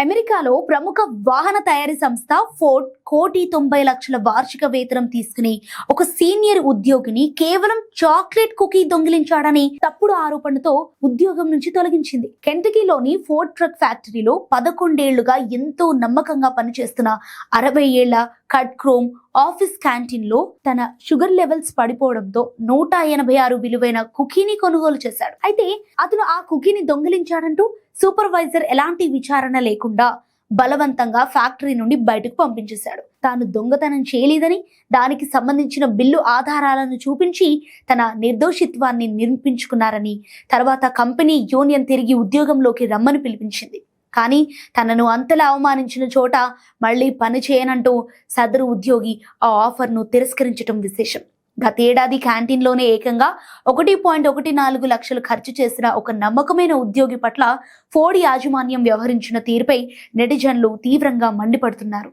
అమెరికాలో ప్రముఖ వాహన తయారీ సంస్థ ఫోర్డ్ 1,90,00,000 వార్షిక వేతనం తీసుకుని ఒక సీనియర్ ఉద్యోగిని కేవలం చాక్లెట్ కుకీ దొంగిలించాడని తప్పుడు ఆరోపణతో ఉద్యోగం నుంచి తొలగించింది. కెంటకీలోని ఫోర్డ్ ట్రక్ ఫ్యాక్టరీలో 11 ఏళ్లుగా ఎంతో నమ్మకంగా పనిచేస్తున్న 60 ఏళ్ల కట్ క్రోమ్ ఆఫీస్ క్యాంటీన్ లో తన షుగర్ లెవెల్స్ పడిపోవడంతో 186 విలువైన కుకీని కొనుగోలు చేశాడు. అయితే అతను ఆ కుకీని దొంగిలించాడంటూ సూపర్వైజర్ ఎలాంటి విచారణ లేకుండా బలవంతంగా ఫ్యాక్టరీ నుండి బయటకు పంపించేశాడు. తాను దొంగతనం చేయలేదని, దానికి సంబంధించిన బిల్లు ఆధారాలను చూపించి తన నిర్దోషిత్వాన్ని నిరూపించుకున్నారని తర్వాత కంపెనీ యూనియన్ తిరిగి ఉద్యోగంలోకి రమ్మని పిలిపించింది. కానీ తనను అంతలా అవమానించిన చోట మళ్ళీ పని చేయనంటూ సదరు ఉద్యోగి ఆ ఆఫర్ను తిరస్కరించడం విశేషం. గతేడాది క్యాంటీన్లోనే ఏకంగా 1.14 లక్షలు ఖర్చు చేసిన ఒక నమ్మకమైన ఉద్యోగి పట్ల ఫోర్డ్ యాజమాన్యం వ్యవహరించిన తీరుపై నెటిజన్లు తీవ్రంగా మండిపడుతున్నారు.